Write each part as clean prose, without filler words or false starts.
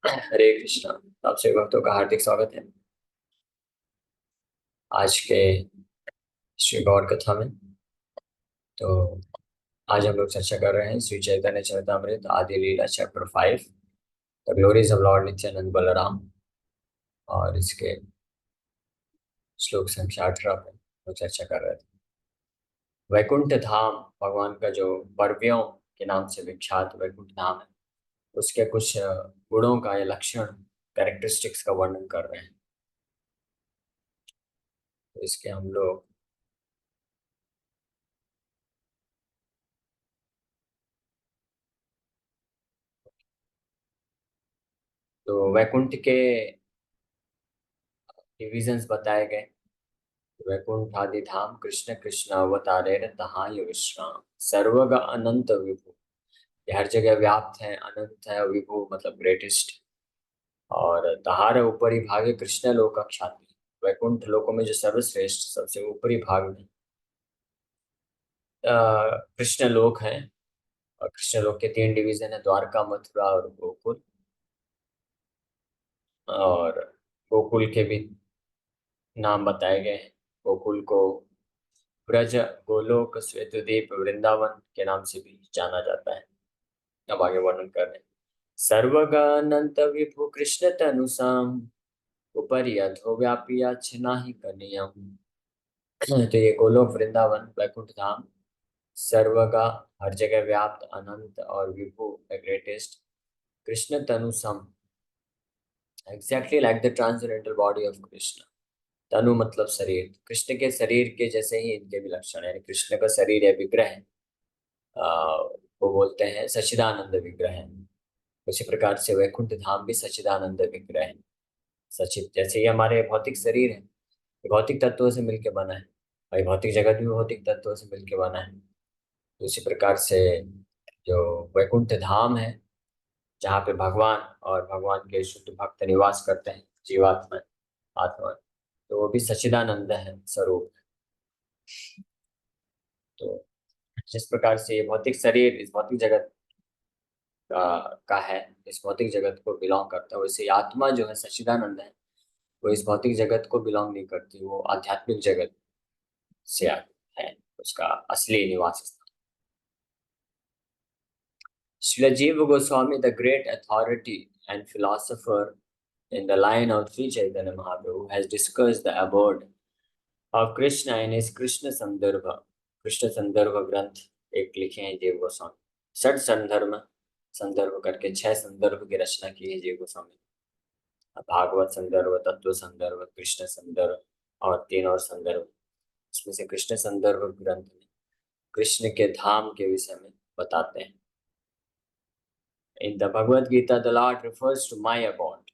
हरे कृष्णा। आप सभी भक्तों का हार्दिक स्वागत है आज के श्री गौर कथा में। तो आज हम लोग चर्चा कर रहे हैं Shri Chaitanya Charitamrita Adi Lila chapter 5, the glories of lord Nityananda Balarama. और इसके श्लोक संख्या 18 पे वो चर्चा कर रहे थे। वैकुंठ धाम भगवान का जो परव्यों के नाम से विख्यात वैकुंठ धाम है, उसके कुछ गुणों का या लक्षण, कैरेक्टरिस्टिक्स का वर्णन कर रहे हैं। तो इसके हम लोग तो वैकुंठ के डिविजन्स बताए गए। वैकुंठ आदि धाम कृष्ण कृष्ण अवतारे तहाँ विश्राम सर्वग अनंत विभु। ये हर जगह व्याप्त है, अनंत है, विभु मतलब ग्रेटेस्ट। और तहार ऊपरी भागे कृष्ण लोक ख्याति। वैकुंठ लोकों में जो सर्वश्रेष्ठ सबसे ऊपरी भाग में कृष्ण लोक है। और कृष्ण लोक के 3 डिवीजन है, द्वारका, मथुरा और गोकुल। और गोकुल के भी नाम बताए गए हैं। गोकुल को ब्रज, गोलोक, श्वेतद्वीप, वृंदावन के नाम से भी जाना जाता है। अब आगे वर्णन कर रहे हैं। सर्वगानंत विभु कृष्ण तनुसाम उपरि अधो व्यापी याचना ही कनियम। तो ये गोलोक, वृंदावन, वैकुंठ धाम सर्वगा हर जगह व्याप्त, अनंत और विभु द ग्रेटेस्ट। कृष्ण तनुसम exactly like the transcendental body of Krishna. तनु मतलब शरीर, कृष्ण के शरीर के जैसे ही इनके भी लक्षण है। यानी कृष्ण का शरीर या विग्रह को बोलते हैं सच्चिदानंद विग्रह है। उसी प्रकार से वैकुंठ धाम भी सच्चिदानंद विग्रह है। सचित जैसे ये हमारे भौतिक शरीर है, ये भौतिक तत्वों से मिलकर बना है। और ये भौतिक जगत भी भौतिक तत्वों से मिलकर बना है। तो उसी प्रकार से जो वैकुंठ धाम है, जहाँ पे भगवान और भगवान के शुद्ध भक्त निवास करते हैं, जीवात्मा, आत्मा, तो वो भी सच्चिदानंद है स्वरूप। तो जिस प्रकार से ये भौतिक शरीर इस भौतिक जगत का है, इस भौतिक जगत को बिलोंग करता है, वैसे आत्मा जो है सच्चिदानंद है, वो इस भौतिक जगत को बिलोंग नहीं करती, वो आध्यात्मिक जगत से है, उसका असली निवास स्थान। Srila Jiva Goswami, the great authority and philosopher in the line of Sri Chaitanya Mahaprabhu, has discussed the abode of Krishna in his Krishna Sandarbha ग्रंथ एक लिखे हैं जीव गोस्वामी। षट संदर्भ संदर्भ करके 6 संदर्भ की रचना की है जीव गोस्वामी। भागवत संदर्भ, तत्व संदर्भ, कृष्ण संदर्भ और 3 और संदर्भ। इसमें से कृष्ण संदर्भ ग्रंथ में कृष्ण के धाम के विषय में बताते हैं। In the Bhagavad Gita, the Lord refers to my abode.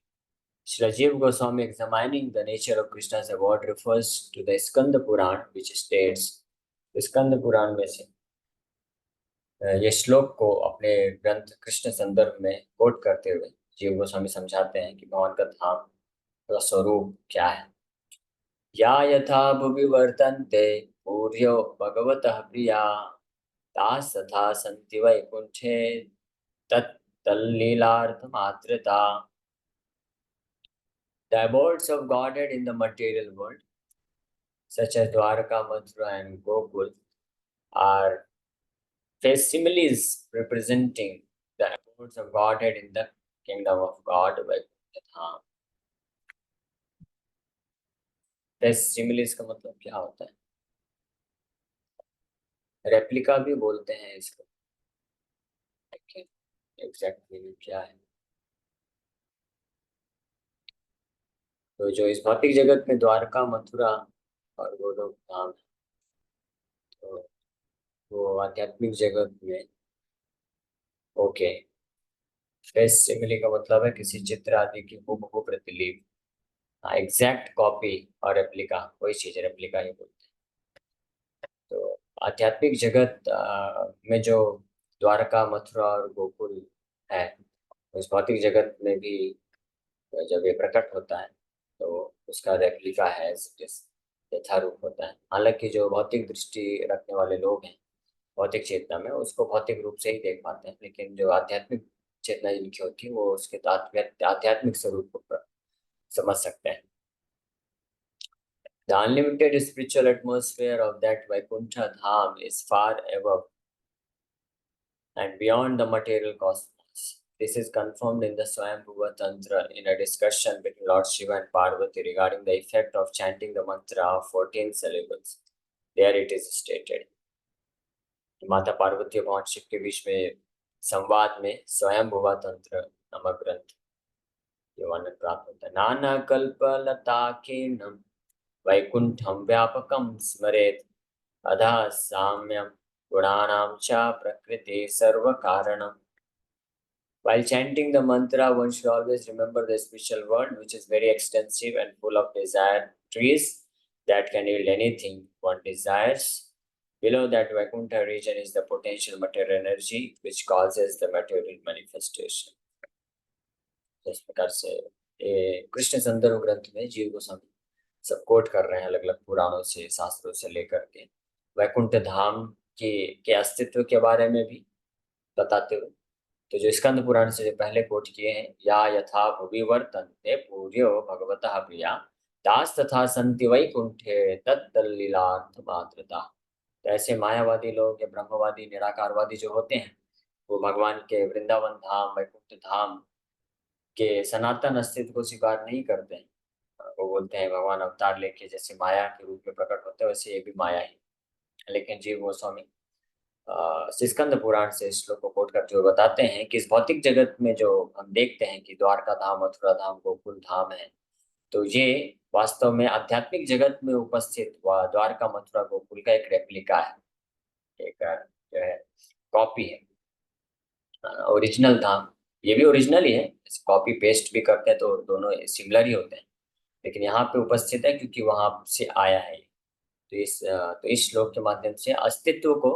Sri Rajiv Goswami, examining the nature of Krishna's abode, refers to the Skanda Puran, which states, Skanda Purana में से ये श्लोक को अपने ग्रंथ कृष्ण संदर्भ में कोट करते हुए जीव गोस्वामी समझाते हैं कि भगवान का धाम का स्वरूप क्या है। या यथा भुवि वर्तन्ते पूर्यो भगवतः प्रिया तास तथा सन्ति वैकुंठे तत् तल्लीलार्थमात्रता। The abodes of Godhead in the material world, such as Dwarka, Mathura, and Gokul, are facsimiles representing the abodes of Godhead in the kingdom of God by Dhaam। Facsimiles का मतलब क्या होता है? रेप्लिका भी बोलते हैं इसको। एग्जैक्ट मीनिंग क्या है? तो जो इस भौतिक जगत में द्वारका, मथुरा और गोलोक धाम है, तो वो आध्यात्मिक जगत में ओके। फेसिमिली का मतलब है किसी चित्र आदि की हूबहू प्रतिलिपि। हाँ, एग्जैक्ट कॉपी और रेप्लिका वही चीज है, रेप्लिका ही बोलते हैं। तो आध्यात्मिक जगत में जो द्वारका, मथुरा और गोकुल है, उस भौतिक जगत में भी जब ये प्रकट होता है तो उसका रेप्लिका है, यथारूप होता है। हालांकि जो भौतिक दृष्टि रखने वाले लोग हैं भौतिक चेतना में, उसको भौतिक रूप से ही देख पाते हैं, लेकिन जो आध्यात्मिक चेतना जिनकी होती है वो उसके आध्यात्मिक स्वरूप को समझ सकते हैं। The unlimited spiritual atmosphere of that Vaikuntha Dham is far above and beyond the material cosmos. This is confirmed in the Swayambhuva Tantra in a discussion between Lord Shiva and Parvati regarding the effect of chanting the mantra of 14 syllables. There it is stated. माता पार्वती और भगवान शिव के बीच में संवाद में स्वयंभुवा तंत्र नामक ग्रंथ ये वर्णन प्राप्त होता है। नाना कल्पलताकीर्णं वैकुंठं व्यापकं स्मरेत् अधा साम्यं गुणानां च प्रकृति सर्वकारणम्। While chanting the mantra, one should always remember the spiritual world, which is very extensive and full of desire trees that can yield anything one desires. Below that Vaikuntha region is the potential material energy, which causes the material manifestation. इस प्रकार से ये कृष्ण संदर्भ ग्रंथ में जीव गोस्वामी सब coat कर रहे हैं अलग अलग पुराणों से शास्त्रों से लेकर के वैकुंठ धाम के अस्तित्व के बारे में भी बताते हुए। तो जो स्कंद पुराण से जो पहले कोट किए हैं, या यथा भुवि वर्तन्ते पूर्यो भगवतः प्रिया दास तथा संति वैकुंठे तत्तल्लीलार्थ मात्रता। तो ऐसे मायावादी लोग या ब्रह्मवादी निराकारवादी जो होते हैं वो भगवान के वृंदावन धाम वैकुंठ धाम के सनातन अस्तित्व को स्वीकार नहीं करते हैं। वो बोलते हैं भगवान अवतार लेके जैसे माया के रूप में प्रकट होते हैं वैसे ये भी माया ही। लेकिन जीव गोस्वामी स्कंद पुराण से इस श्लोक को कोट करते हुए बताते हैं कि इस भौतिक जगत में जो हम देखते हैं कि द्वारका धाम मथुरा धाम गोकुल धाम है, तो ये वास्तव में आध्यात्मिक जगत में उपस्थित द्वारका मथुरा गोकुल का एक रेप्लिका है, एक जो है कॉपी है। ओरिजिनल धाम ये भी ओरिजिनल ही है, कॉपी पेस्ट भी करते हैं तो दोनों सिमिलर ही होते हैं, लेकिन यहाँ पे उपस्थित है क्योंकि वहां से आया है। तो इस श्लोक के माध्यम से अस्तित्व को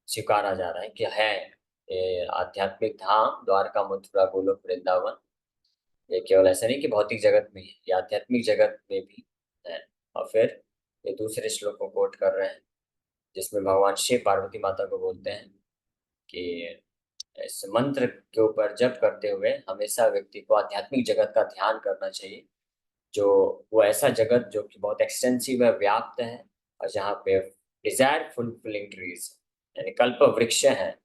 स्वीकारा जा रहा है कि है ये आध्यात्मिक धाम द्वारका मथुरा गोलोक वृंदावन। ये केवल ऐसा नहीं कि भौतिक जगत में है, ये आध्यात्मिक जगत में भी है। और फिर ये दूसरे श्लोक को कोट कर रहे हैं जिसमें भगवान शिव पार्वती माता को बोलते हैं कि इस मंत्र के ऊपर जप करते हुए हमेशा व्यक्ति को आध्यात्मिक जगत का ध्यान करना चाहिए, जो वो ऐसा जगत जो कि बहुत एक्सटेंसिव है, व्याप्त है, और जहाँ पे डिजायर फुलफिलिंग ट्रीज यानी कल्प वृक्ष है।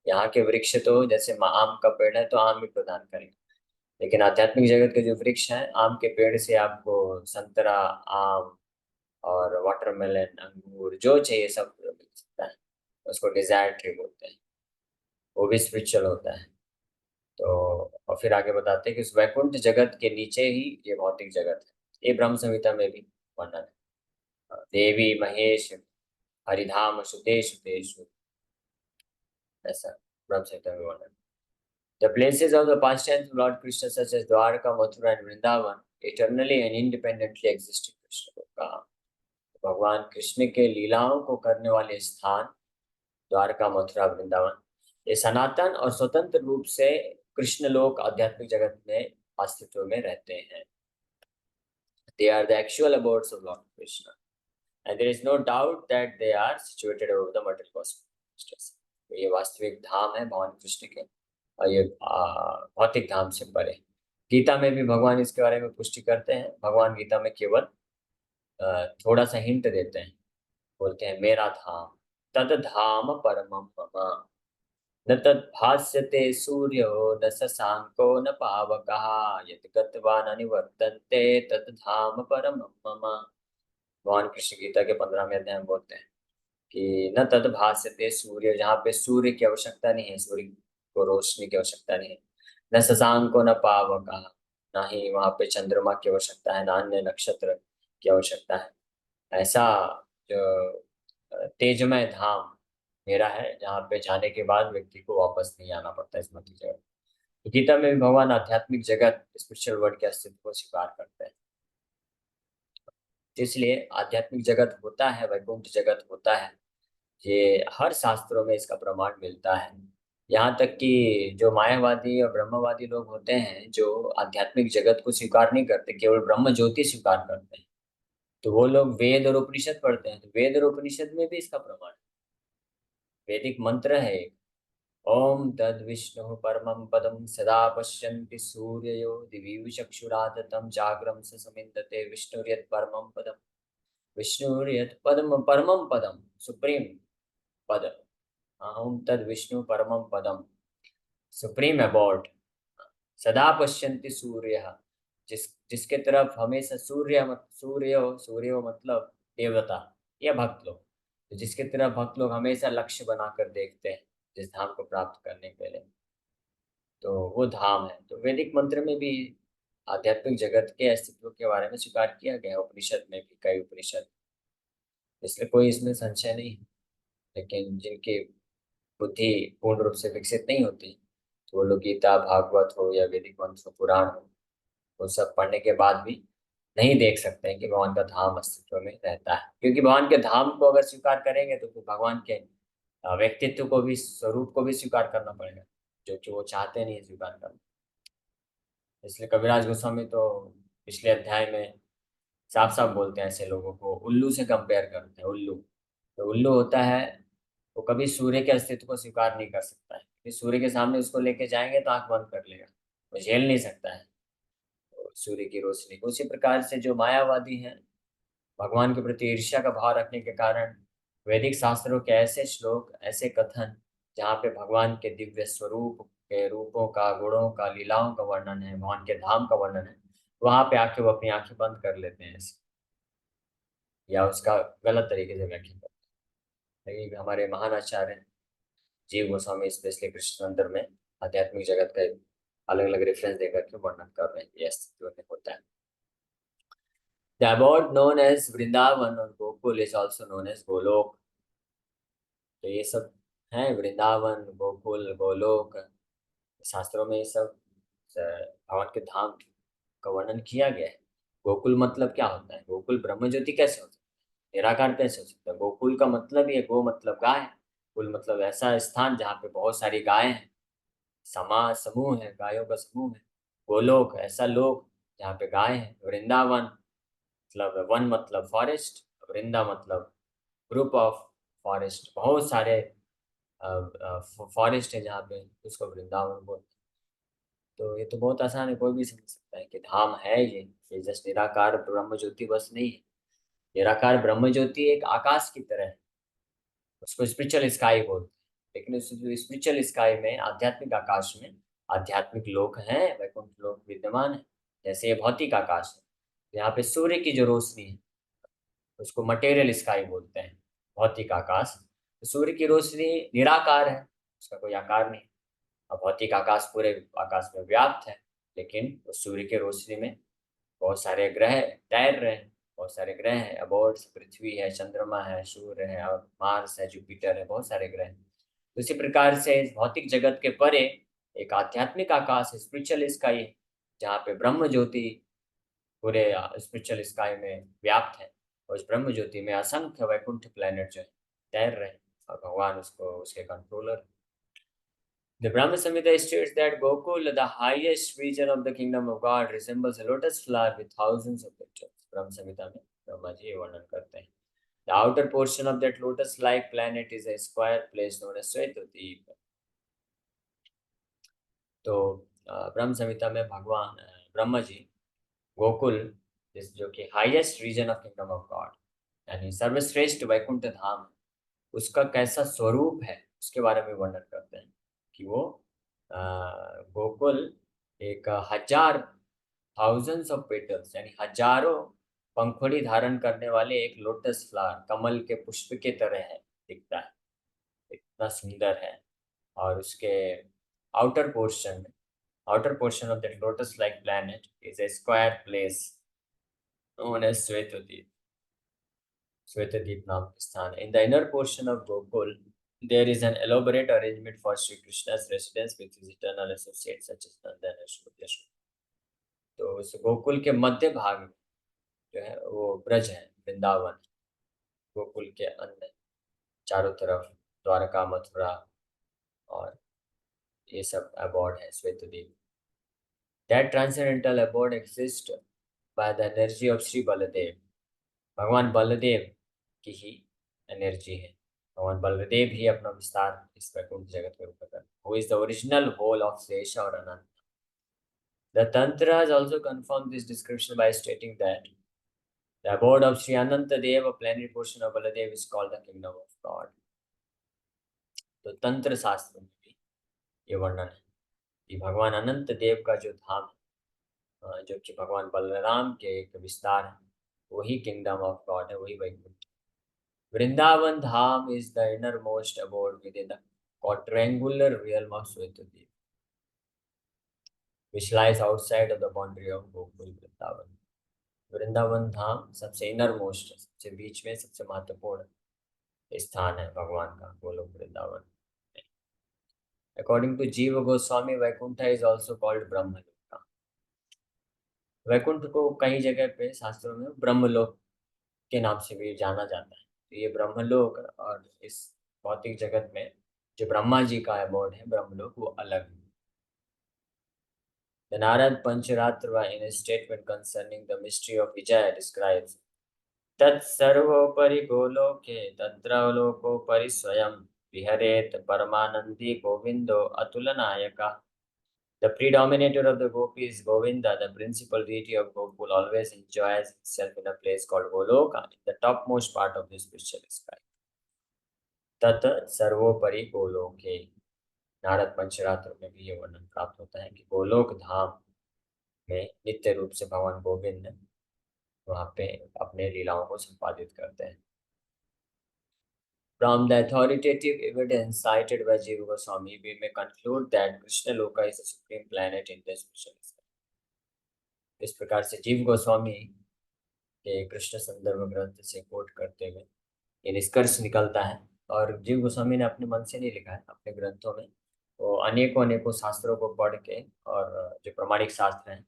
यहाँ के वृक्ष तो जैसे आम का पेड़ है तो आम ही प्रदान करेंगे, लेकिन आध्यात्मिक जगत के जो वृक्ष हैं आम के पेड़ से आपको संतरा, आम और वाटरमेलन, अंगूर जो चाहिए सब मिल सकता है। उसको डिजायर ट्री बोलते हैं, वो भी स्पिरिचुअल होता है। तो और फिर आगे बताते हैं कि उस वैकुंठ जगत के नीचे ही ये भौतिक जगत है। ये ब्रह्म संहिता में भी वर्णन है। देवी महेश हरिधाम सुतेषु तेषु, ऐसा ब्रह्म संहिता में वर्णन। The places of the pastimes of Lord Krishna such as Dwarka, Mathura and Vrindavan eternally and independently exist in Krishna को कहा। भगवान कृष्ण के लीलाओं को करने वाले स्थान द्वारका, मथुरा, वृंदावन ये सनातन और स्वतंत्र रूप से कृष्ण लोक आध्यात्मिक जगत में अस्तित्व में रहते हैं। They are the actual abodes of Lord Krishna, and there is no doubt that they are situated over the material cosmos. ये वास्तविक धाम है भगवान कृष्ण के, और ये भौतिक धाम से परे। गीता में भी भगवान इसके बारे में पुष्टि करते हैं। भगवान गीता में केवल थोड़ा सा हिंट देते हैं, बोलते हैं मेरा धाम तद धाम परमं मम न तद भास्यते सूर्यो न शशांको न पावकः यत् गत्वा न निवर्तन्ते तद धाम परमं मम। भगवान कृष्ण गीता के 15वें अध्याय में बोलते हैं कि न तद भास्यते सूर्य, जहाँ पे सूर्य की आवश्यकता नहीं है, सूर्य को रोशनी की आवश्यकता नहीं है, न शशांको न पावकः, ना ही वहाँ पे चंद्रमा की आवश्यकता है, ना अन्य नक्षत्र की आवश्यकता है। ऐसा जो तेजमय धाम मेरा है जहाँ पे जाने के बाद व्यक्ति को वापस नहीं आना पड़ता इस मध्य जगत। तो गीता में भी भगवान आध्यात्मिक जगत स्पिरिचुअल वर्ल्ड के अस्तित्व को स्वीकार करते हैं। इसलिए आध्यात्मिक जगत होता है, वैकुंठ जगत होता है, ये हर शास्त्रों में इसका प्रमाण मिलता है। यहाँ तक कि जो मायावादी और ब्रह्मवादी लोग होते हैं जो आध्यात्मिक जगत को स्वीकार नहीं करते, केवल ब्रह्म ज्योति स्वीकार करते हैं, तो वो लोग वेद और उपनिषद पढ़ते हैं, तो वेद और उपनिषद में भी इसका प्रमाण है। वैदिक मंत्र है एक, ओम तद्विष्णु परमं पदं सदा पश्यन्ति सूर्ययो दिवि चक्षुराततं जाग्रम स समिन्दते विष्णुर्यत् परमं पदम् विष्णुर्यत् पदम परमं पदम सुप्रीम पद। ओम तद्विष्णु परमं पदम सुप्रीम अबॉर्ड सदा पश्यन्ति सूर्य जिसके तरफ हमेशा सूर्य मतलब देवता या भक्त लोग, तो जिसके तरफ भक्त लोग हमेशा लक्ष्य बनाकर देखते हैं जिस धाम को प्राप्त करने के लिए, तो वो धाम है। तो वैदिक मंत्र में भी आध्यात्मिक जगत के अस्तित्व के बारे में स्वीकार किया गया है, उपनिषद में भी कई उपनिषद, इसलिए कोई इसमें संशय नहीं है। लेकिन जिनकी बुद्धि पूर्ण रूप से विकसित नहीं होती, तो वो लोग गीता भागवत हो या वैदिक मंत्र हो, पुराण हो, वो सब पढ़ने के बाद भी नहीं देख सकते हैं कि भगवान का धाम अस्तित्व में रहता है। क्योंकि भगवान के धाम को अगर स्वीकार करेंगे तो फिर भगवान के व्यक्तित्व को भी, स्वरूप को भी स्वीकार करना पड़ेगा, जो कि वो चाहते नहीं स्वीकार करना। इसलिए कविराज गोस्वामी तो पिछले अध्याय में साफ साफ बोलते हैं, ऐसे लोगों को उल्लू से कंपेयर करते हैं। उल्लू, तो उल्लू होता है वो कभी सूर्य के अस्तित्व को स्वीकार नहीं कर सकता है, कि सूर्य के सामने उसको लेके जाएंगे तो आंख बंद कर लेगा, वो झेल नहीं सकता है सूर्य की रोशनी को। उसी प्रकार से जो मायावादी हैं, भगवान के प्रति ईर्ष्या का भाव रखने के कारण वैदिक शास्त्रों के ऐसे श्लोक, ऐसे कथन जहाँ पे भगवान के दिव्य स्वरूप के रूपों का, गुणों का, लीलाओं का वर्णन है, भगवान के धाम का वर्णन है, वहां पे आके वो अपनी आंखें बंद कर लेते हैं या उसका गलत तरीके से व्याख्या करते हैं। लेकिन हमारे महान आचार्य जीव गोस्वामी स्पेशली कृष्ण मंदिर में आध्यात्मिक जगत का अलग अलग रेफरेंस देकर के वर्णन कर रहे हैं, ये अस्तित्व में होता है। The abode known as Vrindavan और Gokul is also known as Golok. तो ये सब है, वृंदावन, गोकुल, गोलोक, शास्त्रों में ये सब भगवान के धाम का वर्णन किया गया है। गोकुल मतलब क्या होता है? गोकुल ब्रह्म ज्योति कैसे हो सकता है, निराकार कैसे हो सकता है? गोकुल का मतलब ही है, गो मतलब गाय, कुल मतलब ऐसा स्थान जहाँ पे बहुत सारी गायें हैं, समाज समूह है, गायों का समूह है। गोलोक ऐसा लोक जहाँ पे गाय है। वृंदावन मतलब वन मतलब फॉरेस्ट, वृंदा मतलब ग्रुप ऑफ फॉरेस्ट, बहुत सारे फॉरेस्ट है जहाँ पे, उसको वृंदावन बोलते हैं। तो ये तो बहुत आसान है, कोई भी समझ सकता है कि धाम है ये जस्ट निराकार ब्रह्म ज्योति बस नहीं है। निराकार ब्रह्म ज्योति एक आकाश की तरह है, उसको स्पिरिचुअल स्काई बोलते हैं। लेकिन उस स्पिरिचुअल स्काई में, आध्यात्मिक आकाश में आध्यात्मिक लोक हैं, वैकुंठ लोक विद्यमान है। जैसे ये भौतिक आकाश है, यहाँ पे सूर्य की जो रोशनी है उसको मटेरियल स्काई बोलते हैं, भौतिक आकाश। तो सूर्य की रोशनी निराकार है, उसका कोई आकार नहीं। और भौतिक आकाश पूरे आकाश में व्याप्त है, लेकिन उस सूर्य की रोशनी में बहुत सारे ग्रह तैर रहे हैं, बहुत सारे ग्रह हैं अबोर्ड्स, पृथ्वी है, चंद्रमा है, सूर्य है और मार्स है, जुपिटर है, बहुत सारे ग्रह हैं। तो इसी प्रकार से इस भौतिक जगत के परे एक आध्यात्मिक आकाश, स्पिरिचुअल स्काई है, जहाँ पे ब्रह्म ज्योति पूरे स्पिरिचुअल स्काई में व्याप्त है। और उस ब्रह्म ज्योति में असंख्य वैकुंठ प्लैनेट जो है तैर रहे हैं, और भगवान उसको, उसके controller. The Brahma Samhita states that Gokul, the highest region of the kingdom of God, resembles a lotus flower with thousands of petals. ब्रह्म संहिता में ब्रह्मा जी ये वर्णन करते हैं। The outer portion of that lotus-like planet is a square place known as Svetadweep. तो ब्रह्म संहिता में भगवान ब्रह्मा जी गोकुल, जो कि highest region of kingdom of God, यानी सर्वश्रेष्ठ वैकुंठ धाम, उसका कैसा स्वरूप है उसके बारे में वर्णन करते हैं कि वो गोकुल एक हजार, थाउजेंड्स ऑफ पेटल्स यानी हजारों पंखुड़ी धारण करने वाले एक लोटस फ्लावर, कमल के पुष्प के तरह है, दिखता है, इतना सुंदर है। और उसके आउटर पोर्शन में, outer portion of that lotus-like planet is a square place known as Svetadweep. Svetadweep नाम का स्थान है। In the inner portion of Gokul, there is an elaborate arrangement for Sri Krishna's residence with his eternal associates such as Nanda and Yashoda. तो उस गोकुल के मध्य भाग में जो है वो ब्रज है, वृंदावन, गोकुल के अंदर चारों तरफ द्वारका, मथुरा और ये सब अबॉर्ड है Shwetadweep. That transcendental abode exists by the energy of Sri Baladev. भगवान बलदेव की ही एनर्जी है, भगवान बलदेव ही अपना विस्तार इस वैकुंठ जगत में ऊपर कर, who is the original whole of Shesha और अनंत। The Tantra has also confirmed this description by stating that the abode of Sri Anantadev, a plenary portion of Baladev, is called the kingdom of God. तो तंत्र शास्त्र में भी ये वर्णन है कि भगवान अनंत देव का जो धाम है, जो कि भगवान बलराम के एक विस्तार है, वही किंगडम ऑफ गॉड है, वही Vaikuntha. Vrindavan Dham is the inner most abode with in the quadrangular realm of Svetadip, which lies outside of the boundary of Gokul Vrindavan. Vrindavan Dham सबसे इनर मोस्ट, सबसे बीच में सबसे महत्वपूर्ण स्थान है भगवान का Golok Vrindavan. According to Jiva Goswami, Vaikuntha is also called Brahmaloka. Vaikuntha को कई जगह पे शास्त्रों में ब्रह्मलोक के नाम से भी जाना जाता है। तो ये ब्रह्मलोक और इस भौतिक जगत में जो ब्रह्मा जी का अबोर्ड है ब्रह्मलोक, वो अलग है। The Narad Pancharatra, in a statement concerning the mystery of Vijaya, describes tat sarvopari goloke tadravlokopari swayam viharet paramanandi govindo atulanayaka. The predominator of the gopis, Govinda, the principal deity of Gokul, always enjoys himself in a place called Goloka, in the topmost part of the spiritual sky. tat sarvopari goloke, Narad पंचरात्र में भी ये वर्णन प्राप्त होता है कि गोलोक धाम में नित्य रूप से भगवान गोविंद वहां पे अपने लीलाओं को संपादित करते हैं। From the authoritative evidence cited by Jiva Goswami, we may conclude that Krishna Loka is the supreme planet in the spiritual sky. इस प्रकार से जीव गोस्वामी के कृष्ण संदर्भ ग्रंथ से कोट करते हुए ये निष्कर्ष निकलता है, और जीव गोस्वामी ने अपने मन से नहीं लिखा है, अपने ग्रंथों में वो अनेकों अनेकों शास्त्रों को पढ़ के और जो प्रमाणिक शास्त्र हैं,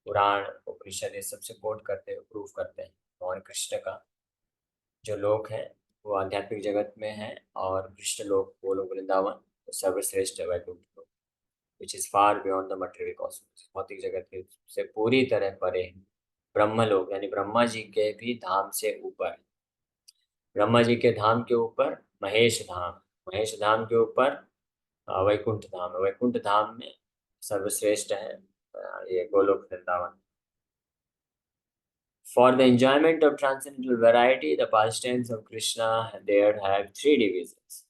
पुराण उपनिषद, ये सबसे कोट करते हुए प्रूफ करते हैं भगवान कृष्ण का जो लोक है वो आध्यात्मिक जगत में है, और कृष्ण लोक गोलोक वृंदावन तो सर्वश्रेष्ठ है वैकुंठ लोक, which is far beyond the material Cosmos, भौतिक जगत के से पूरी तरह परे है। ब्रह्म लोक यानी ब्रह्मा जी के भी धाम से ऊपर, ब्रह्मा जी के धाम के ऊपर महेश धाम, महेश धाम के ऊपर वैकुंठ धाम, वैकुंठ धाम में सर्वश्रेष्ठ है ये Golok Vrindavan. For the enjoyment of transcendental variety, the pastimes of Krishna there have three divisions.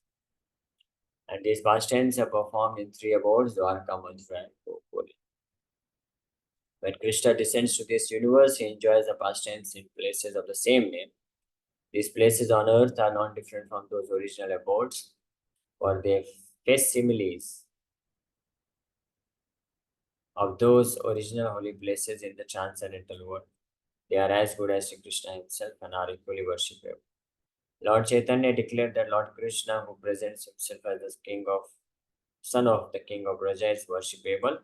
And these pastimes are performed in three abodes, Dwarka, Mathura, and Gokul. When Krishna descends to this universe, he enjoys the pastimes in places of the same name. These places on earth are not different from those original abodes, for they face similes of those original holy places in the transcendental world. They are as good as Sri Krishna himself and are equally worshipable. Lord Chaitanya declared that Lord Krishna, who presents himself as the son of the king of Raja, is worshipable,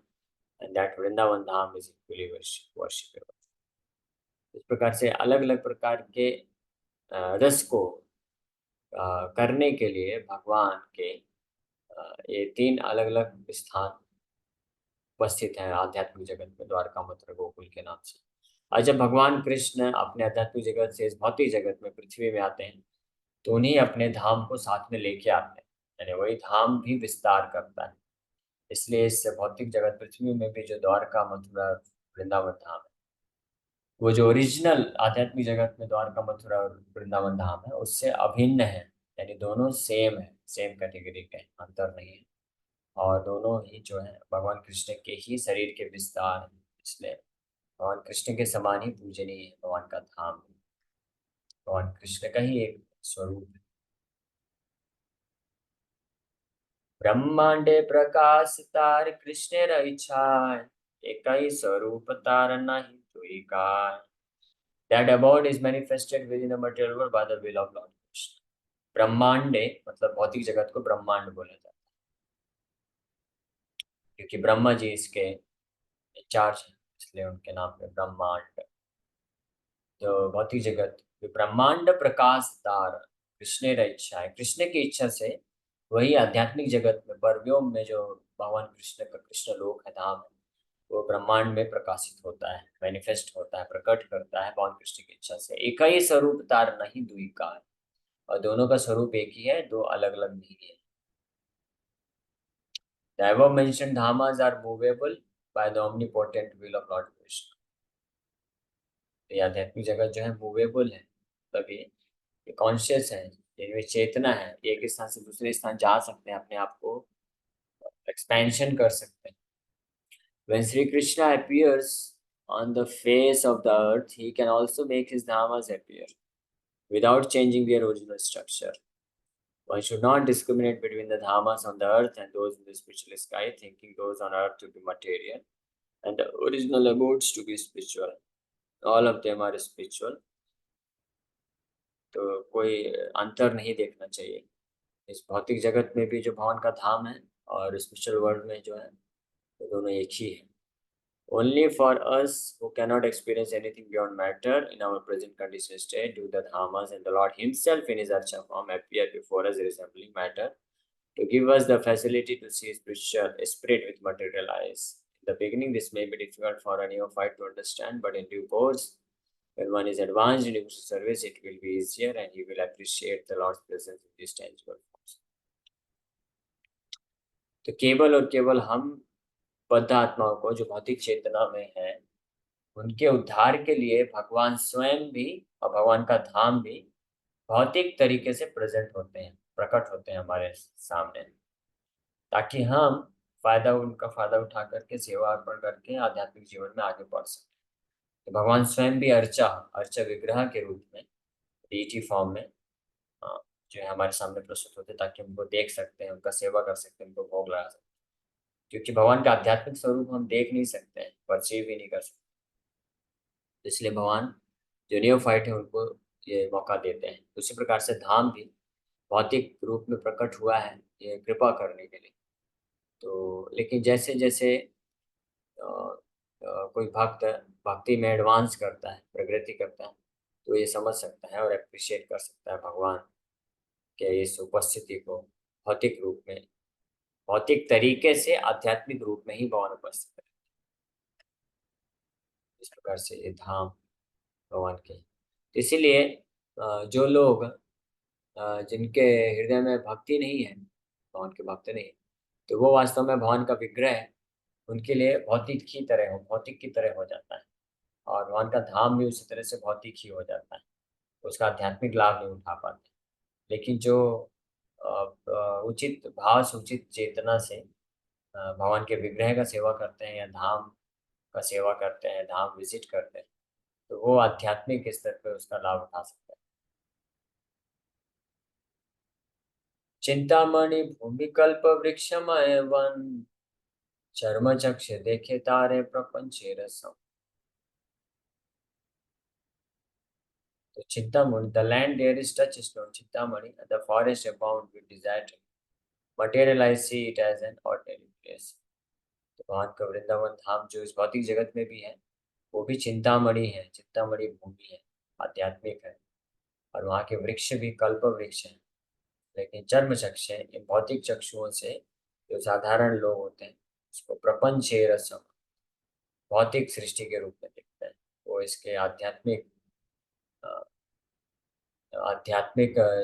and that Vrindavan Dham is equally worshipable. इस प्रकार से अलग अलग प्रकार के रस को करने के लिए भगवान के ये तीन अलग अलग स्थान उपस्थित हैं आध्यात्मिक जगत में, द्वारका, मथुरा, गोकुल के नाम से। और जब भगवान कृष्ण अपने आध्यात्मिक जगत से इस भौतिक जगत में पृथ्वी में आते हैं, तो उन्हीं अपने धाम को साथ में लेके आते हैं, यानी वही धाम भी विस्तार करता है। इसलिए इस भौतिक जगत पृथ्वी में भी जो द्वारका, मथुरा, वृंदावन धाम है, वो जो ओरिजिनल आध्यात्मिक जगत में द्वारका, मथुरा और वृंदावन धाम है, उससे अभिन्न है, यानी दोनों सेम है, सेम कैटेगरी के, अंतर नहीं है, और दोनों ही जो है भगवान कृष्ण के ही शरीर के विस्तार है। इसलिए भगवान कृष्ण के समान ही पूजनीय है भगवान का धाम, भगवान कृष्ण का ही एक स्वरूप है। ब्रह्मांडे प्रकाश तार कृष्ण इच्छाय, एक ही स्वरूप तार नहीं दुई काय। That abode is manifested within the material world by the will of Lord Krishna. ब्रह्मांडे मतलब भौतिक जगत को ब्रह्मांड बोला जाता है, क्योंकि ब्रह्मा जी इसके इंचार्ज है, इसलिए उनके नाम पे ब्रह्मांड। तो भौतिक जगत ब्रह्मांड प्रकाश तार कृष्ण इच्छा है, कृष्ण की इच्छा से वही आध्यात्मिक जगत में परव्योम में जो भगवान कृष्ण का कृष्ण लोक है, धाम है, वो ब्रह्मांड में प्रकाशित होता है, मैनिफेस्ट होता है, प्रकट करता है भगवान कृष्ण की इच्छा से। एक ही स्वरूप तार नहीं दुई का, और दोनों का स्वरूप एक ही है, दो अलग अलग नहीं है। The above mentioned dhamas are movable by the omnipotent will of Lord Krishna. तो ये आध्यात्मिक जगत जो है मूवेबल है, तभी ये कॉन्शियस है, इनमें चेतना है, एक स्थान से दूसरे स्थान जा सकते हैं, अपने आप को एक्सपेंशन कर सकते हैं। When Sri Krishna appears on the face of the earth, he can also make his dhamas appear without changing their original structure. One should not discriminate between the dhamas on the earth and those in the spiritual sky, thinking those on earth to be material and the original abodes to be spiritual. All of them are spiritual. तो कोई अंतर नहीं देखना चाहिए। इस भौतिक जगत में भी जो भगवान का धाम है और स्पिरिचुअल वर्ल्ड में जो है, वो दोनों एक ही है। Only for us who cannot experience anything beyond matter in our present conditioned state do the dhamas and the Lord Himself in His archa form appear before us resembling matter to give us the facility to see spiritual spirit with material eyes. In the beginning, this may be difficult for a neophyte to understand, but in due course, when one is advanced in devotional service, it will be easier and he will appreciate the Lord's presence in these tangible forms. तो केवल और केवल हम बद्ध आत्माओं को जो भौतिक चेतना में है, उनके उद्धार के लिए भगवान स्वयं भी और भगवान का धाम भी भौतिक तरीके से प्रेजेंट होते हैं, प्रकट होते हैं हमारे सामने, ताकि हम उनका फायदा उठा करके सेवा अर्पण करके आध्यात्मिक जीवन में आगे बढ़ सकें। तो भगवान स्वयं भी अर्चा अर्चा विग्रह के रूप में डीटी फॉर्म में जो है हमारे सामने प्रस्तुत होते हैं, ताकि उनको देख सकते हैं, उनका सेवा कर सकते हैं, उनको भोग लगा सकते हैं। क्योंकि भगवान का आध्यात्मिक स्वरूप हम देख नहीं सकते हैं, परसीव भी नहीं कर सकते, इसलिए भगवान जो नियोफाइट है उनको ये मौका देते हैं। उसी प्रकार से धाम भी भौतिक रूप में प्रकट हुआ है ये कृपा करने के लिए। तो लेकिन जैसे जैसे कोई भक्त भक्ति में एडवांस करता है, प्रगति करता है, तो ये समझ सकता है और अप्रिशिएट कर सकता है भगवान के इस उपस्थिति को भौतिक रूप में, भौतिक तरीके से आध्यात्मिक रूप में ही भगवान उपस्थित है। इस प्रकार से ये धाम भगवान के, इसीलिए जो लोग जिनके हृदय में भक्ति नहीं है, भगवान के भक्त नहीं, तो वो वास्तव में भगवान का विग्रह है, उनके लिए भौतिक की तरह हो जाता है, और भगवान का धाम भी उसी तरह से भौतिक ही हो जाता है, उसका आध्यात्मिक लाभ नहीं उठा पाते। लेकिन जो उचित भाव से उचित चेतना से भगवान के विग्रह का सेवा करते हैं या धाम का सेवा करते हैं, धाम विजिट करते हैं, तो वो आध्यात्मिक स्तर पर उसका लाभ उठा सकते हैं। चिंतामणि भूमिकल्प वृक्षमय वन, चर्म चक्ष देखे तारे प्रपंचे रसम। तो Chintamani, the land there is touch stone Chintamani, and the forest abound with desire to materialize, see it as an ordinary place। तो भगवान का वृंदावन धाम जो इस भौतिक जगत में भी है, वो भी चिंतामणि है, चिंतामणि भूमि है, आध्यात्मिक है, और वहाँ के वृक्ष भी कल्प वृक्ष हैं। लेकिन चर्म चक्ष है, इन भौतिक चक्षुओं से जो साधारण लोग होते हैं उसको प्रपंच रसम, भौतिक सृष्टि के रूप में देखते हैं, वो इसके आध्यात्मिक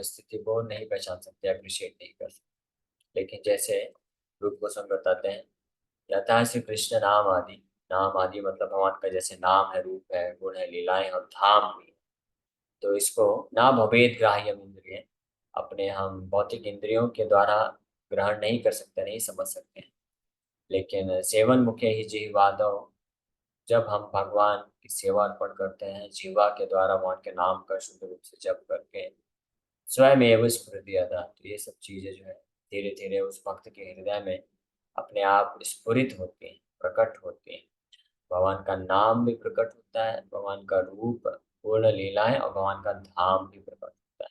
स्थिति को नहीं पहचान सकते, अप्रिशिएट नहीं कर सकते। लेकिन जैसे रूप गोस्वामी बताते हैं, यथा श्री कृष्ण नाम आदि, नाम आदि मतलब भगवान का जैसे नाम है, रूप है, गुण है, लीलाएं और धाम भी, तो इसको ना भवेद ग्राह्यम इंद्रिय, अपने हम भौतिक इंद्रियों के द्वारा ग्रहण नहीं कर सकते, नहीं समझ सकते हैं। लेकिन सेवन मुखे ही जीवादव, जब हम भगवान की सेवा अर्पण करते हैं जीवा के द्वारा, भगवान के नाम का शुद्ध रूप से जप करके स्वयं एवं स्फुरति अदा, तो ये सब चीजें जो है धीरे धीरे उस भक्त के हृदय में अपने आप स्फुरित होती हैं, प्रकट होती हैं। भगवान का नाम भी प्रकट होता है, भगवान का रूप, पूर्ण लीलाएं और भगवान का धाम भी प्रकट होता है।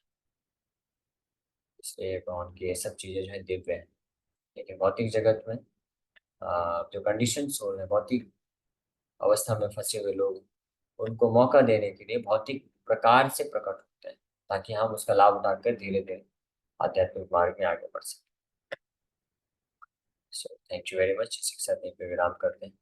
इसलिए भगवान की ये सब चीजें जो है दिव्य है। लेकिन भौतिक जगत में जो कंडीशन सोल है, भौतिक अवस्था में फंसे हुए लोग, उनको मौका देने के लिए भौतिक प्रकार से प्रकट होते हैं, ताकि हम उसका लाभ उठाकर धीरे धीरे आध्यात्मिक मार्ग में आगे बढ़ सकें। So thank you very much. शिक्षा देने पे विराम करते हैं।